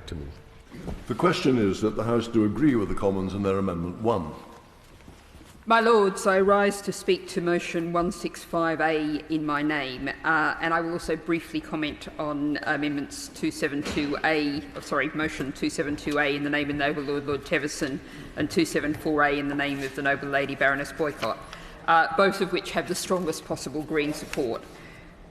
like to move. The question is that the House do agree with the Commons in their Amendment 1. My Lords, I rise to speak to motion 165A in my name, and I will also briefly comment on amendments 272A, motion 272A in the name of Noble Lord Teverson and 274A in the name of the Noble Lady Baroness Boycott, both of which have the strongest possible Green support.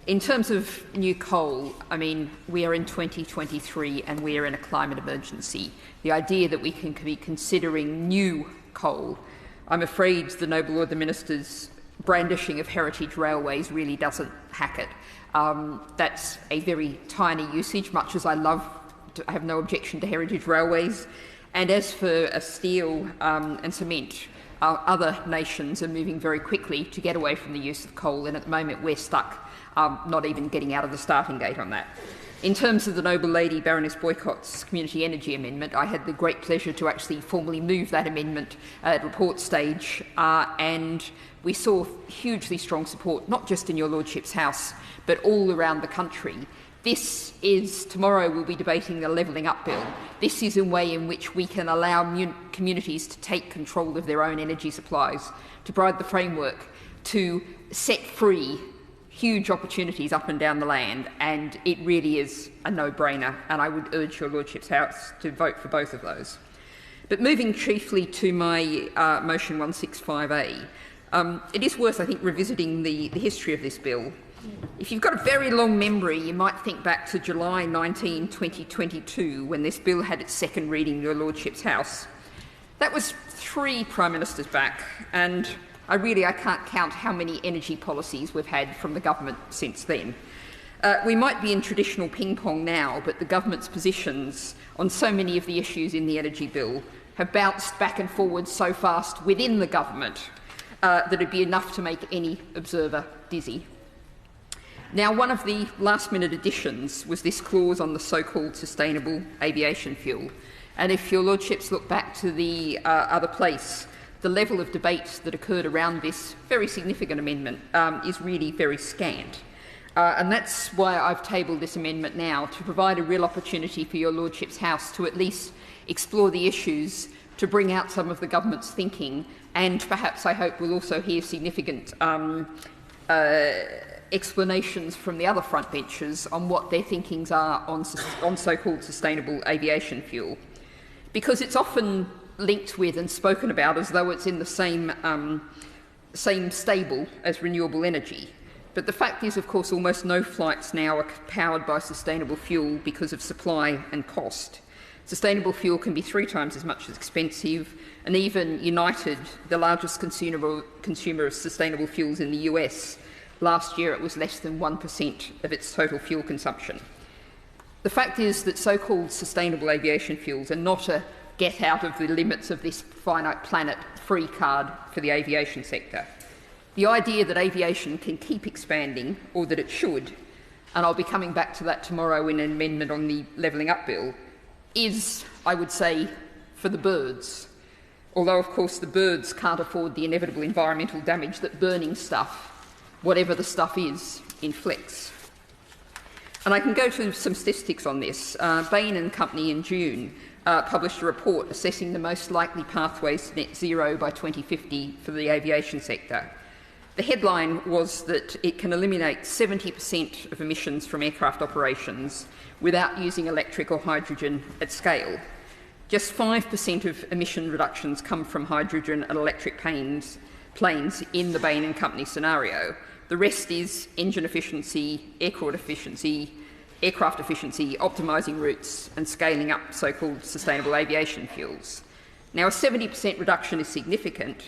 In terms of new coal, I mean, we are in 2023 and we are in a climate emergency. The idea that we can be considering new coal, I'm afraid the Noble Lord the Minister's brandishing of heritage railways really doesn't hack it. That's a very tiny usage, much as I have no objection to heritage railways. And as for steel and cement, other nations are moving very quickly to get away from the use of coal, and at the moment we're stuck not even getting out of the starting gate on that. In terms of the Noble Lady Baroness Boycott's Community Energy Amendment, I had the great pleasure to actually formally move that amendment at report stage, and we saw hugely strong support, not just in your Lordship's House, but all around the country. Tomorrow we'll be debating the Levelling Up Bill. This is a way in which we can allow communities to take control of their own energy supplies, to provide the framework to set free huge opportunities up and down the land, and it really is a no-brainer, and I would urge your Lordship's House to vote for both of those. But moving chiefly to my motion 165A, it is worth, I think, revisiting the history of this bill. If you've got a very long memory, you might think back to July 19, 2022, when this bill had its second reading in your Lordship's House. That was 3 Prime Ministers back, and I can't count how many energy policies we've had from the government since then. We might be in traditional ping-pong now, but the government's positions on so many of the issues in the energy bill have bounced back and forward so fast within the government that it'd be enough to make any observer dizzy. Now, one of the last-minute additions was this clause on the so-called sustainable aviation fuel. And if your Lordships look back to the other place, the level of debate that occurred around this very significant amendment is really very scant. And that's why I've tabled this amendment now, to provide a real opportunity for your Lordship's House to at least explore the issues, to bring out some of the government's thinking, and perhaps I hope we'll also hear significant explanations from the other frontbenchers on what their thinkings are on so-called sustainable aviation fuel. Because it's often linked with and spoken about as though it's in the same stable as renewable energy. But the fact is, of course, almost no flights now are powered by sustainable fuel because of supply and cost. Sustainable fuel can be 3 times as much as expensive, and even United, the largest consumer of sustainable fuels in the US, last year it was less than 1% of its total fuel consumption. The fact is that so-called sustainable aviation fuels are not a get out of the limits of this finite planet free card for the aviation sector. The idea that aviation can keep expanding, or that it should, and I'll be coming back to that tomorrow in an amendment on the Levelling Up Bill, is, I would say, for the birds. Although, of course, the birds can't afford the inevitable environmental damage that burning stuff, whatever the stuff is, inflicts. And I can go to some statistics on this. Bain and Company in June published a report assessing the most likely pathways to net zero by 2050 for the aviation sector. The headline was that it can eliminate 70% of emissions from aircraft operations without using electric or hydrogen at scale. Just 5% of emission reductions come from hydrogen and electric planes in the Bain and Company scenario. The rest is engine efficiency, aircraft efficiency, optimising routes and scaling up so-called sustainable aviation fuels. Now, a 70% reduction is significant,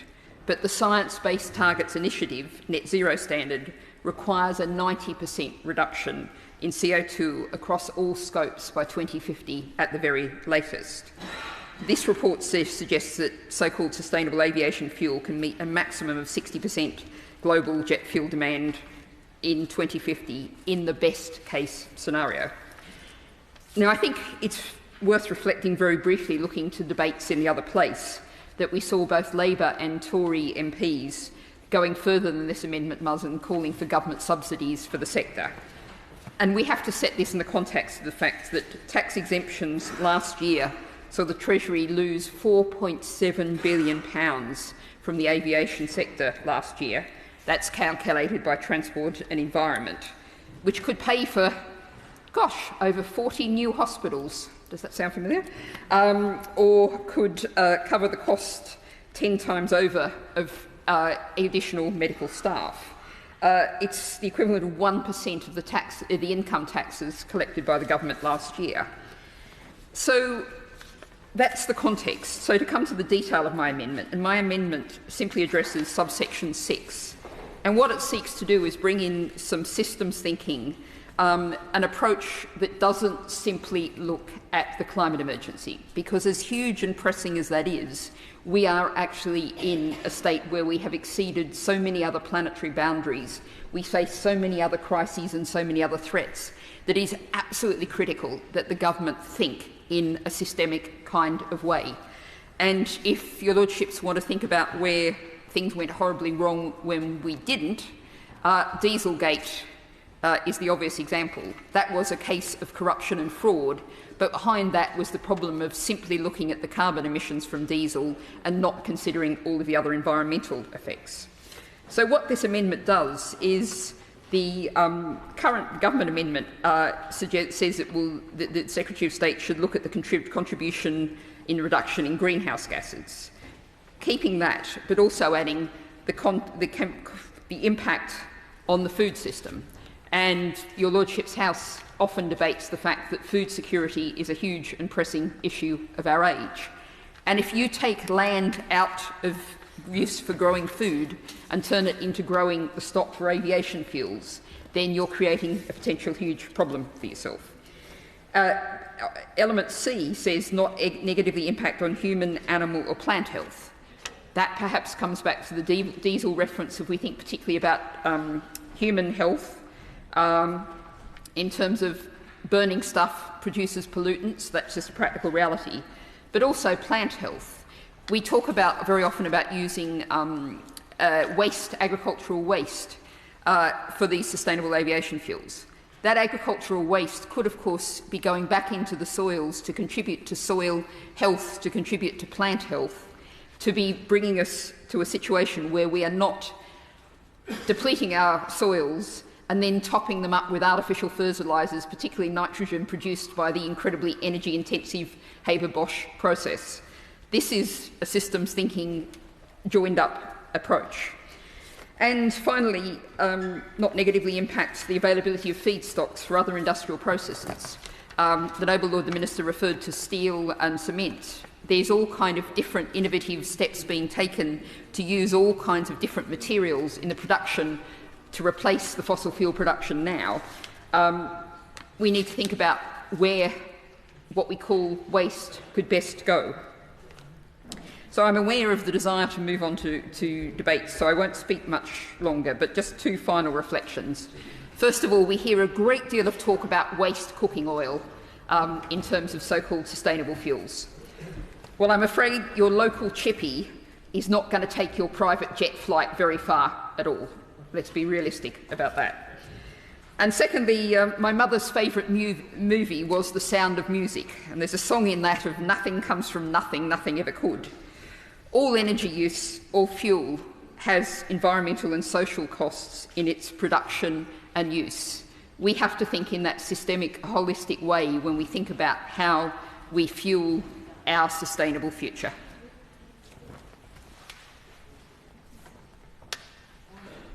but the Science Based Targets Initiative Net Zero Standard requires a 90% reduction in CO2 across all scopes by 2050 at the very latest. This report suggests that so-called sustainable aviation fuel can meet a maximum of 60% global jet fuel demand in 2050 in the best case scenario. Now, I think it's worth reflecting very briefly, looking to debates in the other place, that we saw both Labor and Tory MPs going further than this amendment does and calling for government subsidies for the sector. And we have to set this in the context of the fact that tax exemptions last year saw the Treasury lose £4.7 billion from the aviation sector last year. That's calculated by Transport and Environment, which could pay for, over 40 new hospitals. Does that sound familiar? Or could cover the cost 10 times over of additional medical staff. It's the equivalent of 1% of the income taxes collected by the government last year. So that's the context. So to come to the detail of my amendment, and my amendment simply addresses subsection 6. And what it seeks to do is bring in some systems thinking, an approach that doesn't simply look at the climate emergency, because as huge and pressing as that is, we are actually in a state where we have exceeded so many other planetary boundaries, we face so many other crises and so many other threats, that it is absolutely critical that the government think in a systemic kind of way. And if your lordships want to think about where things went horribly wrong when we didn't, Dieselgate is the obvious example. That was a case of corruption and fraud, but behind that was the problem of simply looking at the carbon emissions from diesel and not considering all of the other environmental effects. So what this amendment does is the current government amendment says that the Secretary of State should look at the contribution in reduction in greenhouse gases, keeping that, but also adding the impact on the food system. And your Lordship's House often debates the fact that food security is a huge and pressing issue of our age. And if you take land out of use for growing food and turn it into growing the stock for aviation fuels, then you're creating a potential huge problem for yourself. Element C says not negatively impact on human, animal or plant health. That perhaps comes back to the diesel reference if we think particularly about human health. In terms of burning stuff produces pollutants, that's just a practical reality, but also plant health. We talk very often about using agricultural waste, for these sustainable aviation fuels. That agricultural waste could, of course, be going back into the soils to contribute to soil health, to contribute to plant health, to be bringing us to a situation where we are not depleting our soils and then topping them up with artificial fertilisers, particularly nitrogen produced by the incredibly energy-intensive Haber-Bosch process. This is a systems thinking, joined-up approach. And finally, not negatively impacts the availability of feedstocks for other industrial processes. The Noble Lord the Minister referred to steel and cement. There's all kind of different innovative steps being taken to use all kinds of different materials in the production to replace the fossil fuel production now. We need to think about where what we call waste could best go. So I'm aware of the desire to move on to debates, so I won't speak much longer, but just two final reflections. First of all, we hear a great deal of talk about waste cooking oil in terms of so-called sustainable fuels. Well, I'm afraid your local chippy is not going to take your private jet flight very far at all. Let's be realistic about that. And secondly, my mother's favourite movie was The Sound of Music, and there's a song in that of nothing comes from nothing, nothing ever could. All energy use, all fuel, has environmental and social costs in its production and use. We have to think in that systemic, holistic way when we think about how we fuel our sustainable future.